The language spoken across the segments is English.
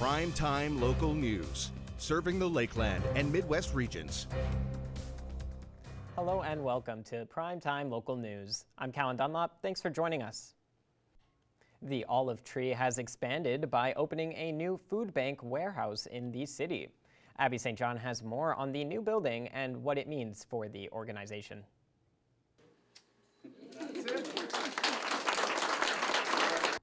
Primetime local news, serving the Lakeland and Midwest regions. Hello and welcome to Primetime Local News. I'm Callan Dunlop. Thanks for joining us. The Olive Tree has expanded by opening a new food bank warehouse in the city. Abby St. John has more on the new building and what it means for the organization.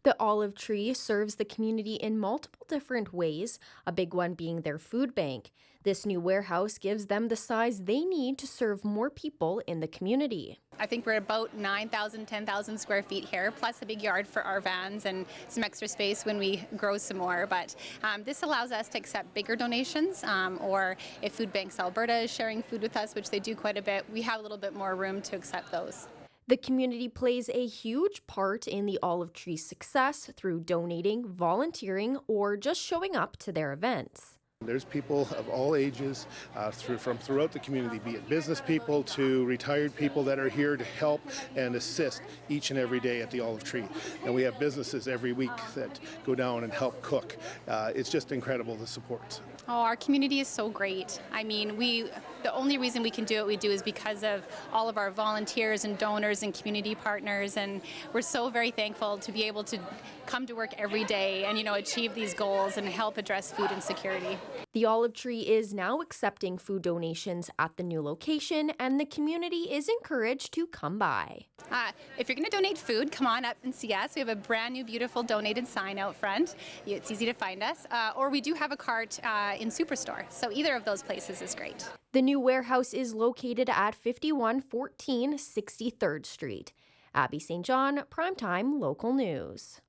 The Olive Tree serves the community in multiple different ways, a big one being their food bank. This new warehouse gives them the size they need to serve more people in the community. I think we're about 9,000, 10,000 square feet here, plus a big yard for our vans and some extra space when we grow some more. But this allows us to accept bigger donations, or if Food Banks Alberta is sharing food with us, which they do quite a bit, we have a little bit more room to accept those. The community plays a huge part in the Olive Tree's success through donating, volunteering, or just showing up to their events. There's people of all ages from throughout the community, be it business people to retired people that are here to help and assist each and every day at the Olive Tree. And we have businesses every week that go down and help cook. It's just incredible, the support. Oh, our community is so great. I mean, the only reason we can do what we do is because of all of our volunteers and donors and community partners, and we're so very thankful to be able to come to work every day and, achieve these goals and help address food insecurity. The Olive Tree is now accepting food donations at the new location, and the community is encouraged to come by. If you're going to donate food, come on up and see us. We have a brand new, beautiful donated sign out front. It's easy to find us. Or we do have a cart in Superstore. So either of those places is great. The new warehouse is located at 5114 63rd Street. Abby St. John, Primetime Local News.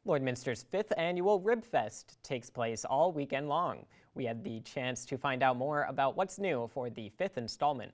Lloydminster's 5th annual Rib Fest takes place all weekend long. We had the chance to find out more about what's new for the 5th installment.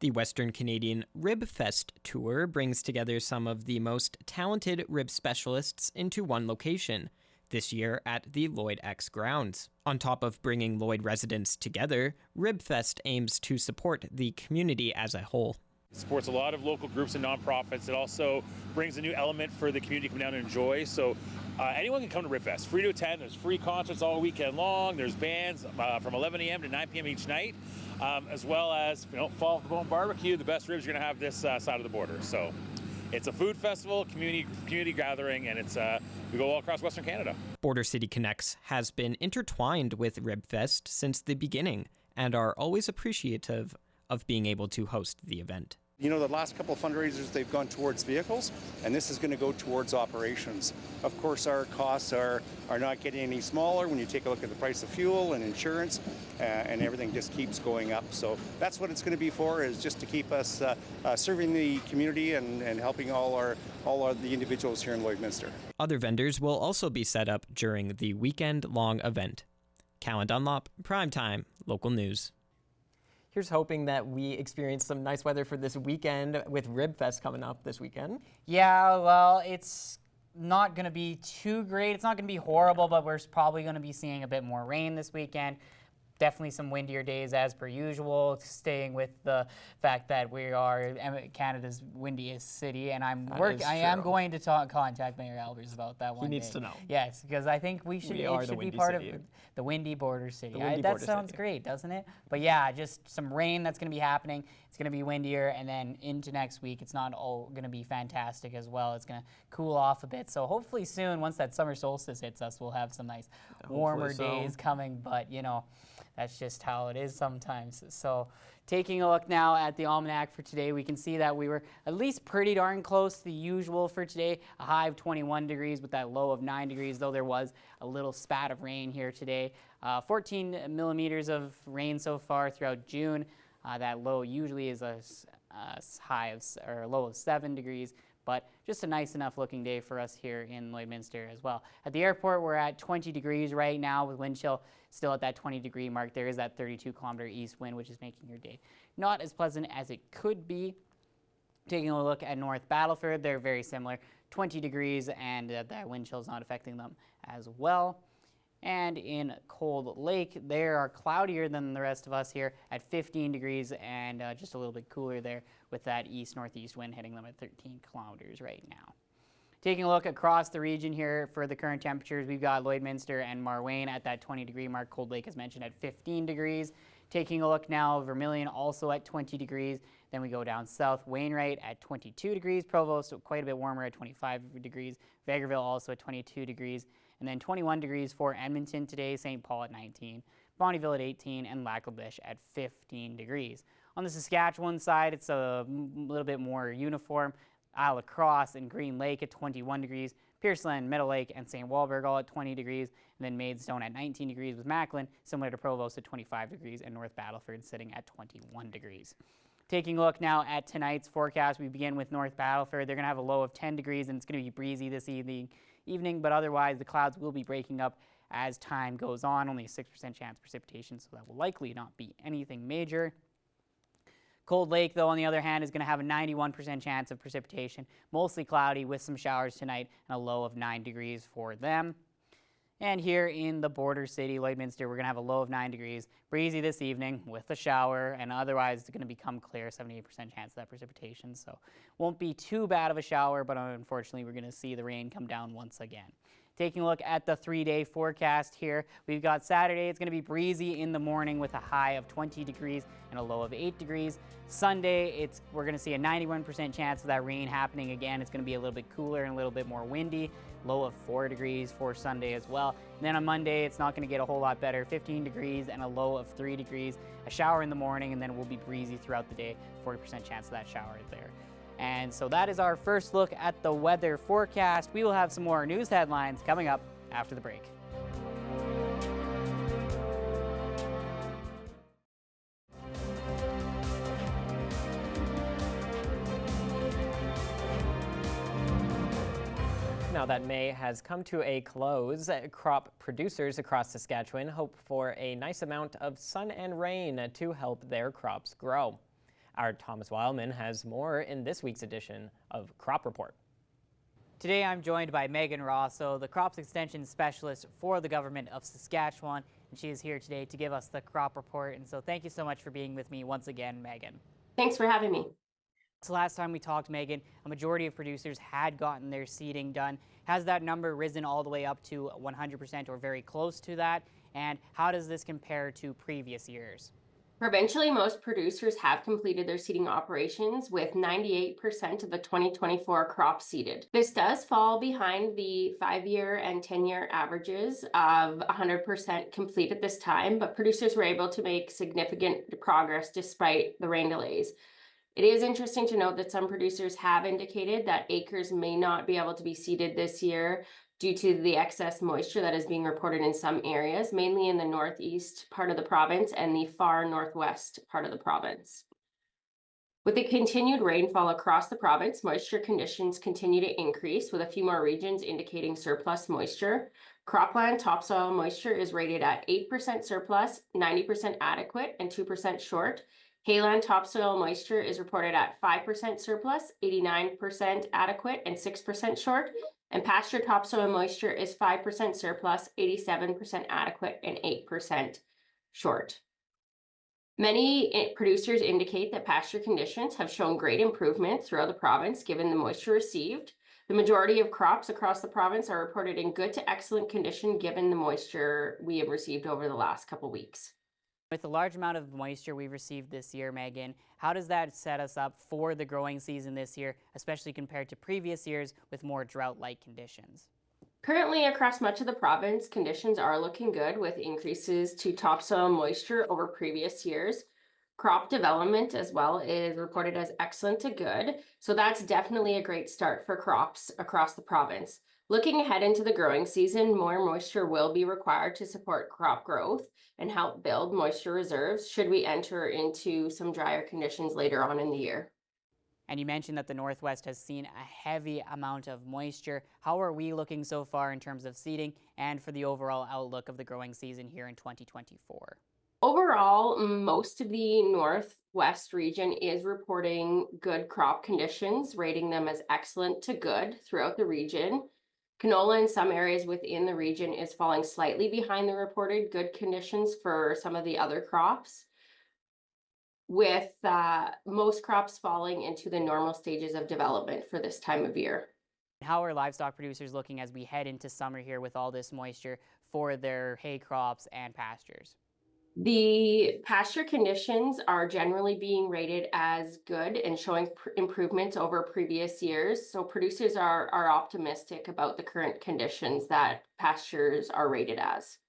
The Western Canadian Rib Fest Tour brings together some of the most talented rib specialists into one location, this year at the Lloyd X grounds. On top of bringing Lloyd residents together, Rib Fest aims to support the community as a whole. It supports a lot of local groups and nonprofits. It also brings a new element for the community to come down and enjoy. So anyone can come to Ribfest. Free to attend. There's free concerts all weekend long. There's bands from 11 a.m. to 9 p.m. each night, as well as Fall of the Bone Barbecue, the best ribs you're going to have this side of the border. So it's a food festival, community gathering, and it's we go all across Western Canada. Border City Connects has been intertwined with Ribfest since the beginning and are always appreciative of being able to host the event. The last couple of fundraisers, they've gone towards vehicles, and this is going to go towards operations. Of course, our costs are not getting any smaller when you take a look at the price of fuel and insurance, and everything just keeps going up. So that's what it's going to be for, is just to keep us serving the community and helping all the individuals here in Lloydminster. Other vendors will also be set up during the weekend-long event. Callan Dunlop, Primetime Local News. Here's hoping that we experience some nice weather for this weekend with Rib Fest coming up this weekend. Yeah, well, it's not going to be too great. It's not going to be horrible, but we're probably going to be seeing a bit more rain this weekend. Definitely some windier days as per usual, staying with the fact that we are Canada's windiest city, and I am going to contact Mayor Albers about that one. He needs to know. Yes, because I think we should be part of the windy border city. That sounds great, doesn't it? But yeah, just some rain that's going to be happening. It's going to be windier, and then into next week, it's not all going to be fantastic as well. It's going to cool off a bit. So hopefully soon, once that summer solstice hits us, we'll have some nice warmer days coming. But that's just how it is sometimes. So taking a look now at the almanac for today, we can see that we were at least pretty darn close to the usual for today. A high of 21 degrees with that low of 9 degrees, though there was a little spat of rain here today. 14 millimeters of rain so far throughout June. That low usually is a low of 7 degrees. But just a nice enough looking day for us here in Lloydminster as well. At the airport, we're at 20 degrees right now with wind chill still at that 20-degree mark. There is that 32-kilometer east wind, which is making your day not as pleasant as it could be. Taking a look at North Battleford, they're very similar. 20 degrees, and that wind chill is not affecting them as well. And in Cold Lake, they are cloudier than the rest of us here at 15 degrees and just a little bit cooler there with that east-northeast wind hitting them at 13 kilometers right now. Taking a look across the region here for the current temperatures, we've got Lloydminster and Marwayne at that 20-degree mark. Cold Lake, as mentioned, at 15 degrees. Taking a look now, Vermilion also at 20 degrees. Then we go down south, Wainwright at 22 degrees. Provost, quite a bit warmer at 25 degrees. Vegreville also at 22 degrees. And then 21 degrees for Edmonton today, St. Paul at 19, Bonnyville at 18, and Lac-La-Biche at 15 degrees. On the Saskatchewan side, it's a little bit more uniform. Isle La Crosse and Green Lake at 21 degrees, Pierceland, Meadow Lake, and St. Walburg all at 20 degrees, and then Maidstone at 19 degrees with Macklin, similar to Provost at 25 degrees, and North Battleford sitting at 21 degrees. Taking a look now at tonight's forecast, we begin with North Battleford. They're going to have a low of 10 degrees, and it's going to be breezy this evening, but otherwise the clouds will be breaking up as time goes on. Only a 6% chance of precipitation, so that will likely not be anything major. Cold Lake, though, on the other hand, is going to have a 91% chance of precipitation, mostly cloudy with some showers tonight, and a low of 9 degrees for them. And here in the border city, Lloydminster, we're going to have a low of 9 degrees, breezy this evening with a shower, and otherwise it's going to become clear, 78% chance of that precipitation. So won't be too bad of a shower, but unfortunately we're going to see the rain come down once again. Taking a look at the 3-day forecast here, we've got Saturday, it's going to be breezy in the morning with a high of 20 degrees and a low of 8 degrees. Sunday, we're going to see a 91% chance of that rain happening again. It's going to be a little bit cooler and a little bit more windy. Low of 4 degrees for Sunday as well. And then on Monday, it's not going to get a whole lot better. 15 degrees and a low of 3 degrees. A shower in the morning, and then it will be breezy throughout the day. 40% chance of that shower there. And so that is our first look at the weather forecast. We will have some more news headlines coming up after the break. Now that May has come to a close, crop producers across Saskatchewan hope for a nice amount of sun and rain to help their crops grow. Our Thomas Wildman has more in this week's edition of Crop Report. Today I'm joined by Megan Rosso, the Crops Extension Specialist for the Government of Saskatchewan, and she is here today to give us the Crop Report. And so thank you so much for being with me once again, Megan. Thanks for having me. So last time we talked, Megan, a majority of producers had gotten their seeding done. Has that number risen all the way up to 100% or very close to that? And how does this compare to previous years? Provincially, most producers have completed their seeding operations with 98% of the 2024 crop seeded. This does fall behind the 5-year and 10-year averages of 100% complete at this time, but producers were able to make significant progress despite the rain delays. It is interesting to note that some producers have indicated that acres may not be able to be seeded this year due to the excess moisture that is being reported in some areas, mainly in the northeast part of the province and the far northwest part of the province. With the continued rainfall across the province, moisture conditions continue to increase, with a few more regions indicating surplus moisture. Cropland topsoil moisture is rated at 8% surplus, 90% adequate, and 2% short. Hayland topsoil moisture is reported at 5% surplus, 89% adequate, and 6% short. And pasture topsoil moisture is 5% surplus, 87% adequate, and 8% short. Many producers indicate that pasture conditions have shown great improvement throughout the province given the moisture received. The majority of crops across the province are reported in good to excellent condition given the moisture we have received over the last couple weeks. With the large amount of moisture we've received this year, Megan, how does that set us up for the growing season this year, especially compared to previous years with more drought-like conditions? Currently, across much of the province, conditions are looking good with increases to topsoil moisture over previous years. Crop development as well is reported as excellent to good, so that's definitely a great start for crops across the province. Looking ahead into the growing season, more moisture will be required to support crop growth and help build moisture reserves should we enter into some drier conditions later on in the year. And you mentioned that the Northwest has seen a heavy amount of moisture. How are we looking so far in terms of seeding and for the overall outlook of the growing season here in 2024? Overall, most of the Northwest region is reporting good crop conditions, rating them as excellent to good throughout the region. Canola in some areas within the region is falling slightly behind the reported good conditions for some of the other crops, with most crops falling into the normal stages of development for this time of year. How are livestock producers looking as we head into summer here with all this moisture for their hay crops and pastures? The pasture conditions are generally being rated as good and showing improvements over previous years. So producers are optimistic about the current conditions that pastures are rated as.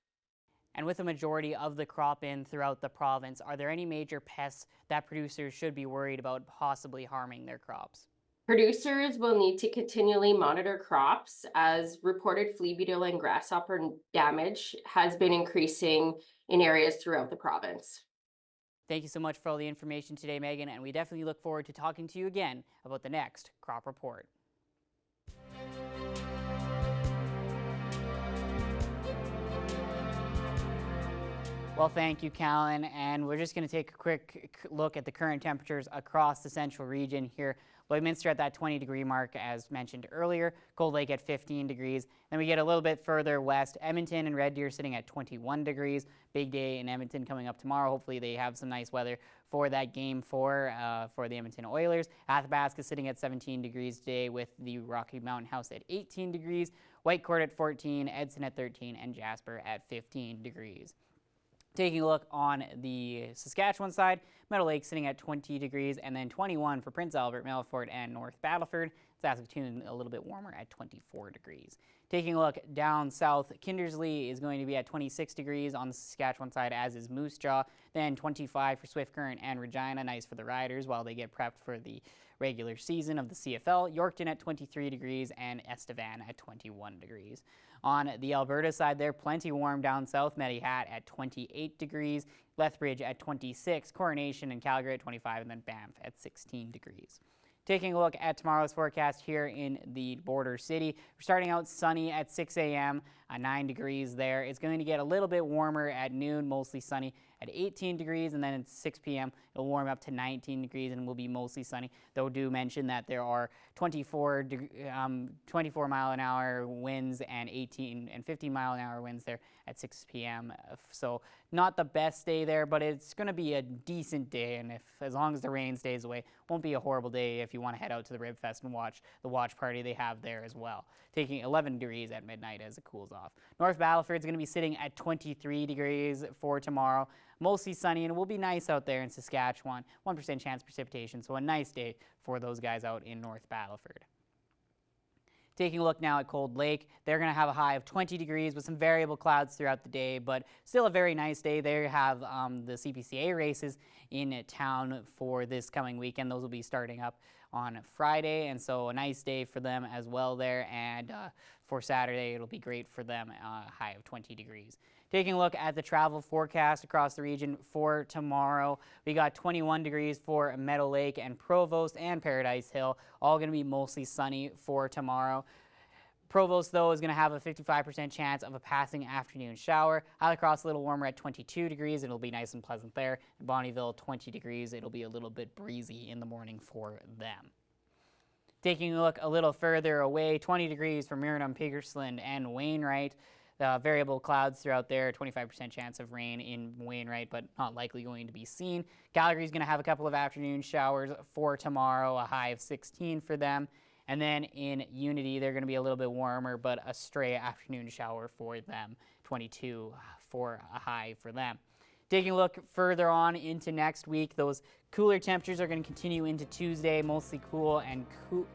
And with a majority of the crop in throughout the province, are there any major pests that producers should be worried about possibly harming their crops? Producers will need to continually monitor crops as reported flea beetle and grasshopper damage has been increasing in areas throughout the province. Thank you so much for all the information today, Megan, and we definitely look forward to talking to you again about the next crop report. Well, thank you, Callan, and we're just going to take a quick look at the current temperatures across the central region here. Lloydminster at that 20-degree mark, as mentioned earlier. Cold Lake at 15 degrees. Then we get a little bit further west. Edmonton and Red Deer sitting at 21 degrees. Big day in Edmonton coming up tomorrow. Hopefully they have some nice weather for that Game 4 for the Edmonton Oilers. Athabasca sitting at 17 degrees today with the Rocky Mountain House at 18 degrees. Whitecourt at 14, Edson at 13, and Jasper at 15 degrees. Taking a look on the Saskatchewan side, Meadow Lake sitting at 20 degrees, and then 21 for Prince Albert, Melfort, and North Battleford. Saskatoon a little bit warmer at 24 degrees. Taking a look down south, Kindersley is going to be at 26 degrees on the Saskatchewan side, as is Moose Jaw. Then 25 for Swift Current and Regina, nice for the riders while they get prepped for the regular season of the CFL. Yorkton at 23 degrees and Estevan at 21 degrees. On the Alberta side there, plenty warm down south. Medihat at 28 degrees, Lethbridge at 26, Coronation and Calgary at 25, and then Banff at 16 degrees. Taking a look at tomorrow's forecast here in the border city, we're starting out sunny at 6 a.m., 9 degrees there. It's going to get a little bit warmer at noon, mostly sunny at 18 degrees, and then at 6 p.m. it'll warm up to 19 degrees and will be mostly sunny. Though do mention that there are 24 mile an hour winds and 18 and 15 mile an hour winds there at 6 p.m. So not the best day there, but it's going to be a decent day, and as long as the rain stays away, won't be a horrible day if you want to head out to the Rib Fest and watch the watch party they have there as well. Taking 11 degrees at midnight as it cools off. North Battleford is going to be sitting at 23 degrees for tomorrow. Mostly sunny, and it will be nice out there in Saskatchewan. 1% chance of precipitation, so a nice day for those guys out in North Battleford. Taking a look now at Cold Lake, they're going to have a high of 20 degrees with some variable clouds throughout the day, but still a very nice day. They have the CPCA races in town for this coming weekend. Those will be starting up on Friday, and so a nice day for them as well there. And for Saturday, it'll be great for them, a high of 20 degrees. Taking a look at the travel forecast across the region for tomorrow, we got 21 degrees for Meadow Lake and Provost and Paradise Hill, all going to be mostly sunny for tomorrow. Provost, though, is going to have a 55% chance of a passing afternoon shower. Highland Cross a little warmer at 22 degrees. It'll be nice and pleasant there. Bonnyville, 20 degrees. It'll be a little bit breezy in the morning for them. Taking a look a little further away, 20 degrees for Mirnam, Pigersland, and Wainwright. Variable clouds throughout there, 25% chance of rain in Wainwright, but not likely going to be seen. Calgary's going to have a couple of afternoon showers for tomorrow, a high of 16 for them. And then in Unity, they're going to be a little bit warmer, but a stray afternoon shower for them, 22 for a high for them. Taking a look further on into next week, those cooler temperatures are going to continue into Tuesday, mostly cool and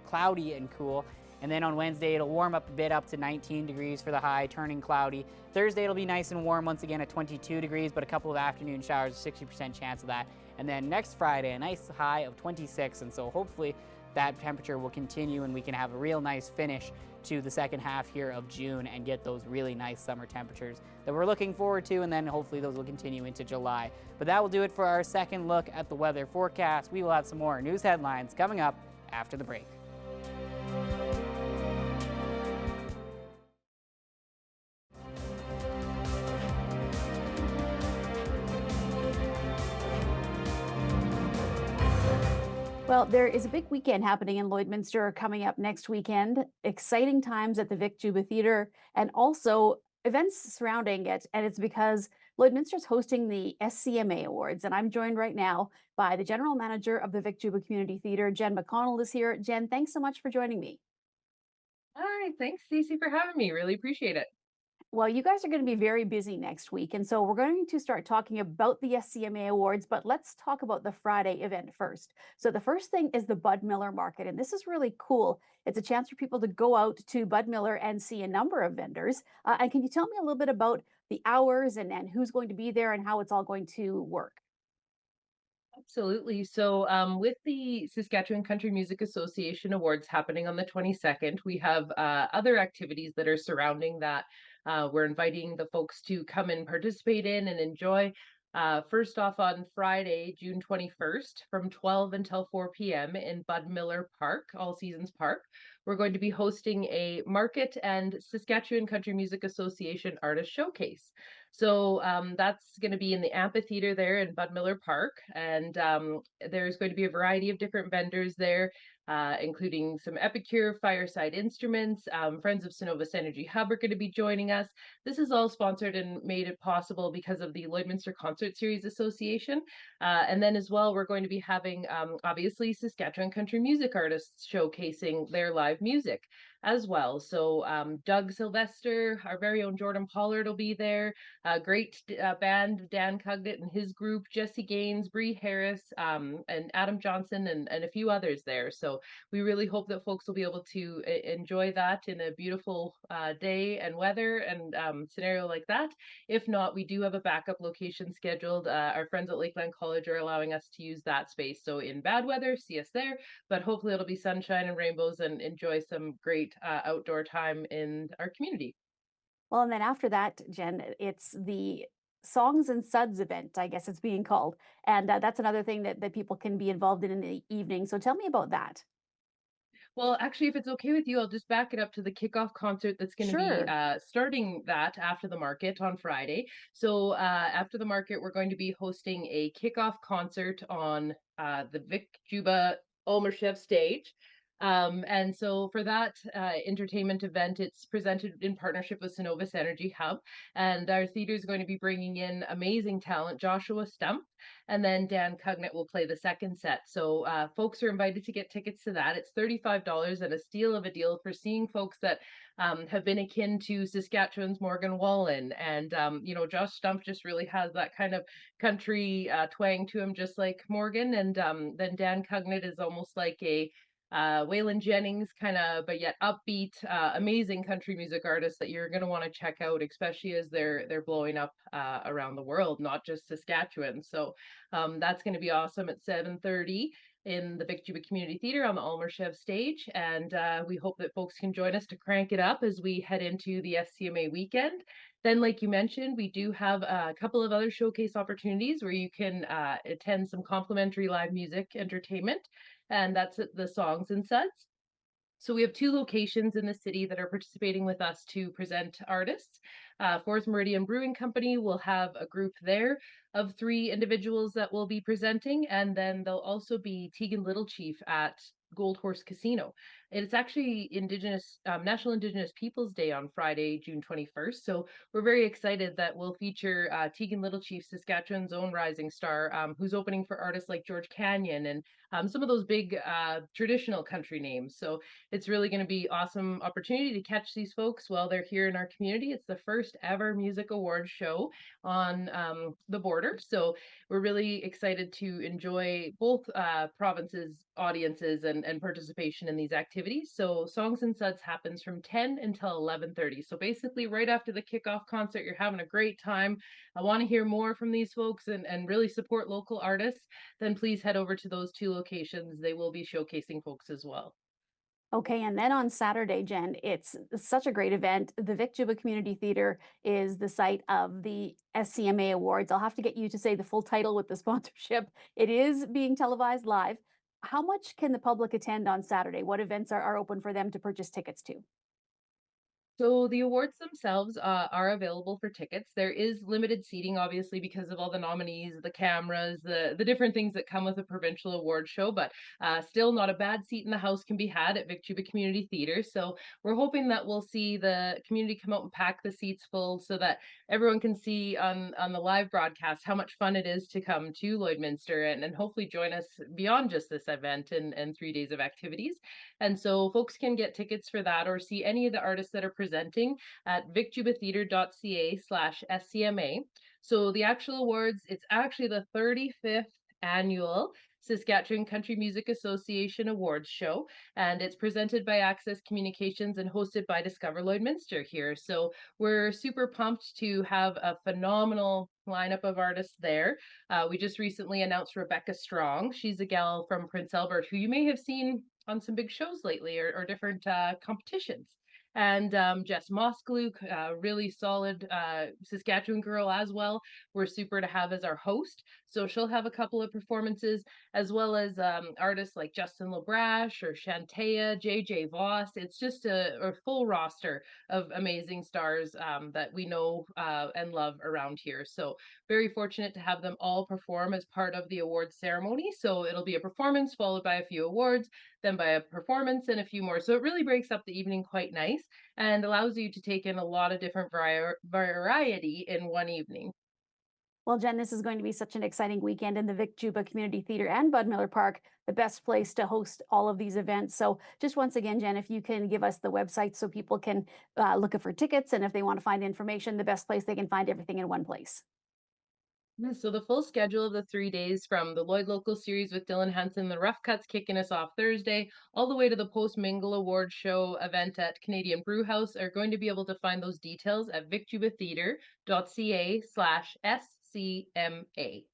cloudy and cool. And then on Wednesday, it'll warm up a bit up to 19 degrees for the high, turning cloudy. Thursday, it'll be nice and warm once again at 22 degrees, but a couple of afternoon showers, 60% chance of that. And then next Friday, a nice high of 26, and so hopefully that temperature will continue and we can have a real nice finish to the second half here of June and get those really nice summer temperatures that we're looking forward to, and then hopefully those will continue into July. But that will do it for our second look at the weather forecast. We will have some more news headlines coming up after the break. Well, there is a big weekend happening in Lloydminster coming up next weekend. Exciting times at the Vic Juba Theatre and also events surrounding it. And it's because Lloydminster is hosting the SCMA Awards. And I'm joined right now by the General Manager of the Vic Juba Community Theatre, Jen McConnell is here. Jen, thanks so much for joining me. Hi, thanks, Stacey, for having me. Really appreciate it. Well, you guys are going to be very busy next week. And so we're going to start talking about the SCMA Awards, but let's talk about the Friday event first. So the first thing is the Bud Miller Market. And this is really cool. It's a chance for people to go out to Bud Miller and see a number of vendors. And can you tell me a little bit about the hours and who's going to be there and how it's all going to work? Absolutely. So, with the Saskatchewan Country Music Association Awards happening on the 22nd, we have other activities that are surrounding that. We're inviting the folks to come and participate in and enjoy. First off, on Friday, June 21st, from 12 until 4 p.m. in Bud Miller Park, All Seasons Park, we're going to be hosting a market and Saskatchewan Country Music Association artist showcase. So that's going to be in the amphitheater there in Bud Miller Park. And there's going to be a variety of different vendors there, including some Epicure Fireside Instruments. Friends of Synovus Energy Hub are going to be joining us. This is all sponsored and made it possible because of the Lloydminster Concert Series Association. And then as well, we're going to be having, obviously, Saskatchewan country music artists showcasing their live music as well. So Doug Sylvester, our very own Jordan Pollard will be there. Great band, Dan Cugnett and his group, Jesse Gaines, Bree Harris, and Adam Johnson, and a few others there. So we really hope that folks will be able to enjoy that in a beautiful day and weather and scenario like that. If not, we do have a backup location scheduled. Our friends at Lakeland College are allowing us to use that space. So in bad weather, see us there, but hopefully it'll be sunshine and rainbows and enjoy some great outdoor time in our community. Well, and then after that, Jen, it's the Songs and Suds event, I guess it's being called. And that's another thing that people can be involved in the evening. So tell me about that. Well, actually, if it's okay with you, I'll just back it up to the kickoff concert that's going to be Sure. starting that after the market on Friday. So after the market, we're going to be hosting a kickoff concert on the Vic Juba Olmershev stage. And so for that entertainment event, it's presented in partnership with Synovus Energy Hub. And our theater is going to be bringing in amazing talent, Joshua Stump, and then Dan Cugnett will play the second set. So folks are invited to get tickets to that. It's $35 and a steal of a deal for seeing folks that have been akin to Saskatchewan's Morgan Wallen. And, Josh Stump just really has that kind of country twang to him, just like Morgan. And then Dan Cugnett is almost like a Waylon Jennings kind of, but yet upbeat, amazing country music artist that you're going to want to check out, especially as they're blowing up around the world, not just Saskatchewan. So that's going to be awesome at 7:30 in the Vic Juba Community Theater on the Almershev stage, and we hope that folks can join us to crank it up as we head into the SCMA weekend. Then, like you mentioned, we do have a couple of other showcase opportunities where you can attend some complimentary live music entertainment, and that's at the Songs and Suds. So we have two locations in the city that are participating with us to present artists. Fourth Meridian Brewing Company will have a group there of three individuals that will be presenting, and then there'll also be Tegan Little Chief at Gold Horse Casino. It's actually National Indigenous Peoples Day on Friday, June 21st. So we're very excited that we'll feature Tegan Little Chief, Saskatchewan's own rising star, who's opening for artists like George Canyon and some of those big traditional country names. So it's really going to be awesome opportunity to catch these folks while they're here in our community. It's the first ever music awards show on the border. So we're really excited to enjoy both provinces' audiences and participation in these activities. So Songs and Suds happens from 10 until 11:30. So basically right after the kickoff concert, you're having a great time. I want to hear more from these folks and really support local artists. Then please head over to those two locations. They will be showcasing folks as well. Okay, and then on Saturday, Jen, it's such a great event. The Vic Juba Community Theater is the site of the SCMA Awards. I'll have to get you to say the full title with the sponsorship. It is being televised live. How much can the public attend on Saturday? What events are open for them to purchase tickets to? So the awards themselves are available for tickets. There is limited seating, obviously, because of all the nominees, the cameras, the different things that come with a provincial award show. But still, not a bad seat in the house can be had at Vic Juba Community Theatre. So we're hoping that we'll see the community come out and pack the seats full, so that everyone can see on the live broadcast how much fun it is to come to Lloydminster, and hopefully join us beyond just this event and 3 days of activities. And so folks can get tickets for that or see any of the artists that are presenting at vicjubatheatre.ca/SCMA. So the actual awards, it's actually the 35th annual Saskatchewan Country Music Association Awards Show, and it's presented by Access Communications and hosted by Discover Lloydminster here. So we're super pumped to have a phenomenal lineup of artists there. We just recently announced Rebecca Strong. She's a gal from Prince Albert who you may have seen on some big shows lately, or different competitions. And Jess Moskaluk, really solid Saskatchewan girl as well. We're super to have as our host. So she'll have a couple of performances, as well as artists like Justin Labrash or Shantea, JJ Voss. It's just a full roster of amazing stars that we know and love around here. So very fortunate to have them all perform as part of the awards ceremony. So it'll be a performance followed by a few awards, then by a performance and a few more. So it really breaks up the evening quite nice and allows you to take in a lot of different variety in one evening. Well, Jen, this is going to be such an exciting weekend in the Vic Juba Community Theatre and Bud Miller Park, the best place to host all of these events. So just once again, Jen, if you can give us the website so people can look for tickets, and if they want to find information, the best place they can find everything in one place. So the full schedule of the 3 days, from the Lloyd Local Series with Dylan Henson, the Rough Cuts kicking us off Thursday, all the way to the Post Mingle Award Show event at Canadian Brew House, are going to be able to find those details at vicjubatheatre.ca/SCMA.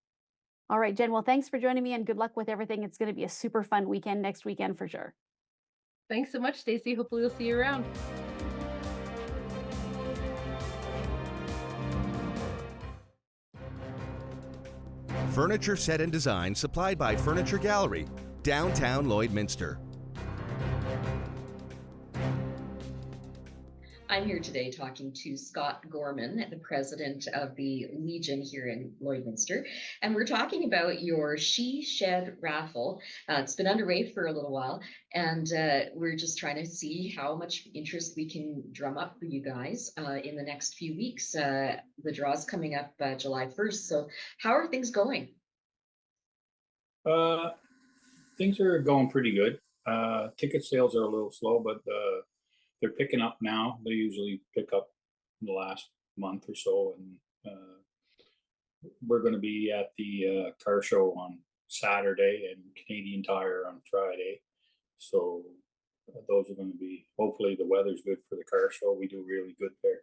All right, Jen, well, thanks for joining me and good luck with everything. It's going to be a super fun weekend next weekend for sure. Thanks so much, Stacey. Hopefully we'll see you around. Furniture set and design supplied by Furniture Gallery, downtown Lloydminster. I'm here today talking to Scott Gorman, the president of the Legion here in Lloydminster, and we're talking about your She Shed raffle. It's been underway for a little while, and we're just trying to see how much interest we can drum up for you guys in the next few weeks. The draw's coming up July 1st, so how are things going? Things are going pretty good. Ticket sales are a little slow, but they're picking up now. They usually pick up in the last month or so, and we're going to be at the car show on Saturday and Canadian Tire on Friday. So those are going to be, hopefully the weather's good for the car show. We do really good there,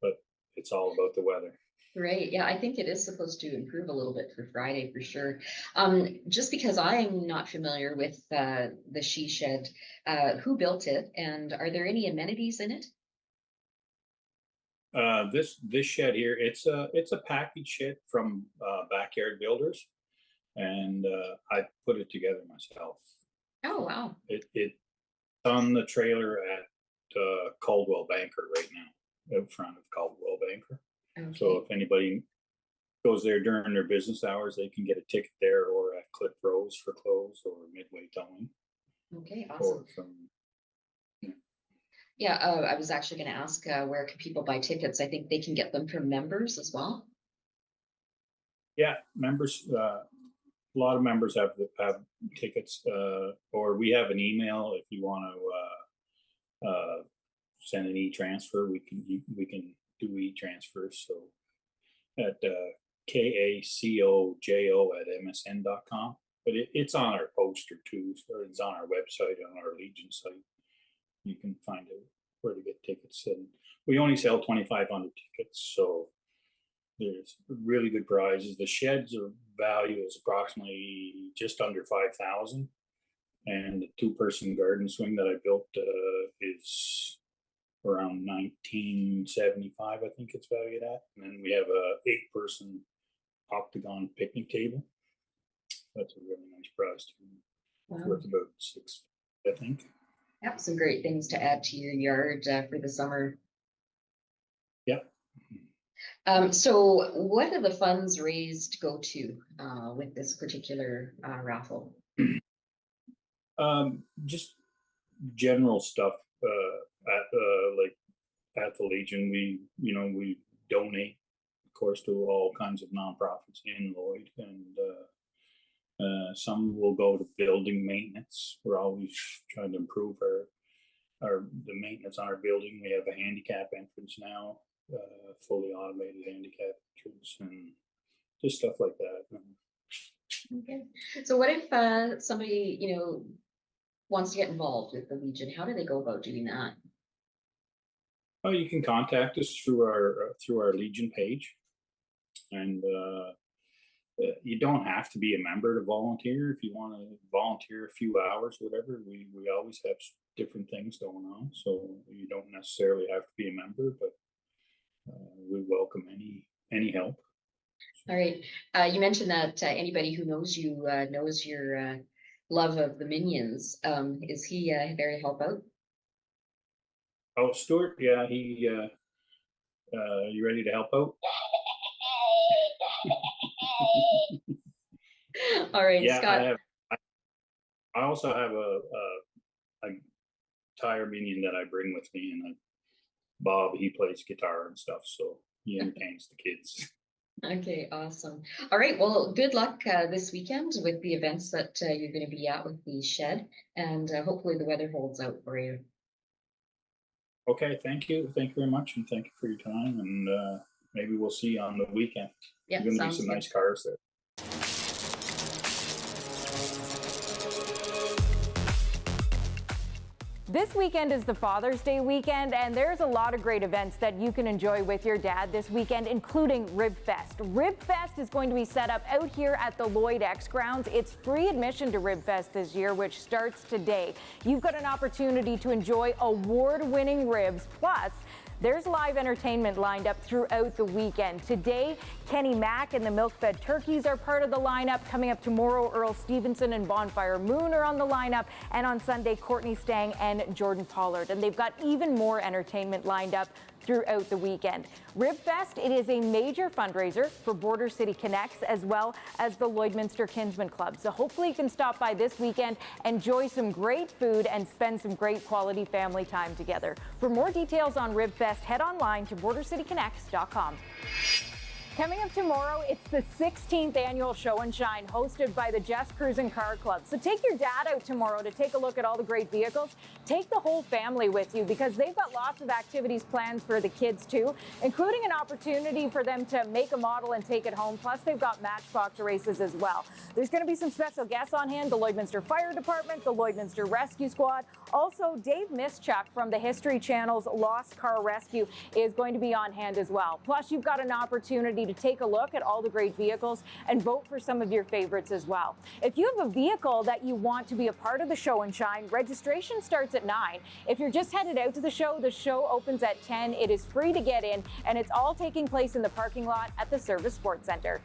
but it's all about the weather. Great. Yeah, I think it is supposed to improve a little bit for Friday for sure. Just because I'm not familiar with the She Shed, who built it, and are there any amenities in it? This shed here, it's a package shed from Backyard Builders, and I put it together myself. Oh wow! It's on the trailer at Caldwell Banker right now, out front of Caldwell Banker. Okay. So if anybody goes there during their business hours, they can get a ticket there, or at Cliff Rose for clothes, or Midway Towing. Okay, awesome. Yeah, I was actually going to ask where can people buy tickets? I think they can get them from members as well. Yeah, members. A lot of members have tickets, or we have an email if you want to send an e-transfer. We can do e-transfers. So at kacojo@msn.com. But it's on our poster too. So it's on our website, on our Legion site. You can find out where to get tickets. And we only sell 2,500 tickets, so there's really good prizes. The shed's value is approximately just under 5,000, and the 2-person garden swing that I built is around 1975, I think it's valued at. And then we have a 8-person octagon picnic table. That's a really nice prize too. Wow. It's worth about $6, I think. Yep, some great things to add to your yard for the summer. Yeah. So what do the funds raised go to with this particular raffle? Just general stuff at the Legion. We donate, of course, to all kinds of nonprofits in Lloyd, and some will go to building maintenance. We're always trying to improve the maintenance on our building. We have a handicap entrance now, fully automated handicap entrance, and just stuff like that. Okay. So what if somebody, wants to get involved with the Legion? How do they go about doing that? Oh, you can contact us through our Legion page, and you don't have to be a member to volunteer. If you want to volunteer a few hours, whatever, we always have different things going on, so you don't necessarily have to be a member, but we welcome any help. All right. You mentioned that anybody who knows you knows your love of the Minions. Is he there to help out? Oh, Stuart, yeah, he. You ready to help out? All right, Yeah, Scott. I also have a tire minion that I bring with me, and Bob, he plays guitar and stuff, so he entertains the kids. Okay, awesome. All right, well, good luck this weekend with the events that you're going to be at with the shed, and hopefully the weather holds out for you. Okay, thank you very much, and thank you for your time, and maybe we'll see you on the weekend. Yeah, there's going to be some nice cars there. This weekend is the Father's Day weekend, and there's a lot of great events that you can enjoy with your dad this weekend, including Rib Fest. Rib Fest is going to be set up out here at the Lloyd X grounds. It's free admission to Rib Fest this year, which starts today. You've got an opportunity to enjoy award-winning ribs, plus there's live entertainment lined up throughout the weekend. Today, Kenny Mack and the Milk-Fed Turkeys are part of the lineup. Coming up tomorrow, Earl Stevenson and Bonfire Moon are on the lineup. And on Sunday, Courtney Stang and Jordan Pollard. And they've got even more entertainment lined up throughout the weekend. Rib Fest, it is a major fundraiser for Border City Connects as well as the Lloydminster Kinsman Club. So hopefully you can stop by this weekend, enjoy some great food, and spend some great quality family time together. For more details on Rib Fest, head online to bordercityconnects.com. Coming up tomorrow, it's the 16th annual Show and Shine hosted by the Jess Cruising Car Club. So take your dad out tomorrow to take a look at all the great vehicles. Take the whole family with you because they've got lots of activities planned for the kids too, including an opportunity for them to make a model and take it home. Plus, they've got matchbox races as well. There's going to be some special guests on hand, the Lloydminster Fire Department, the Lloydminster Rescue Squad. Also, Dave Mischuk from the History Channel's Lost Car Rescue is going to be on hand as well. Plus, you've got an opportunity to take a look at all the great vehicles and vote for some of your favorites as well. If you have a vehicle that you want to be a part of the Show and Shine, registration starts at 9. If you're just headed out to the show opens at 10. It is free to get in, and it's all taking place in the parking lot at the Service Sports Center.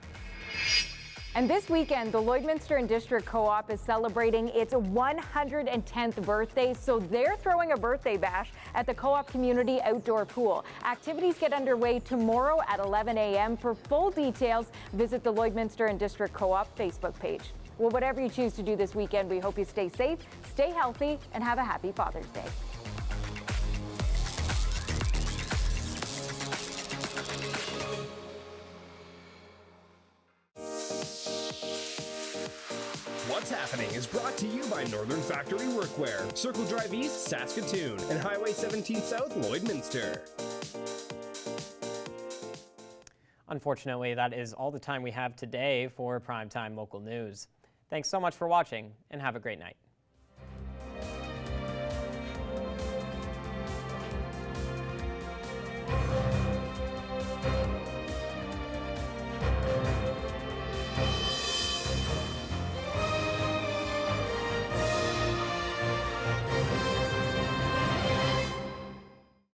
And this weekend, the Lloydminster and District Co-op is celebrating its 110th birthday, so they're throwing a birthday bash at the Co-op Community Outdoor Pool. Activities get underway tomorrow at 11 a.m. For full details, visit the Lloydminster and District Co-op Facebook page. Well, whatever you choose to do this weekend, we hope you stay safe, stay healthy, and have a happy Father's Day. What's Happening is brought to you by Northern Factory Workwear, Circle Drive East, Saskatoon, and Highway 17 South, Lloydminster. Unfortunately, that is all the time we have today for Primetime Local News. Thanks so much for watching, and have a great night.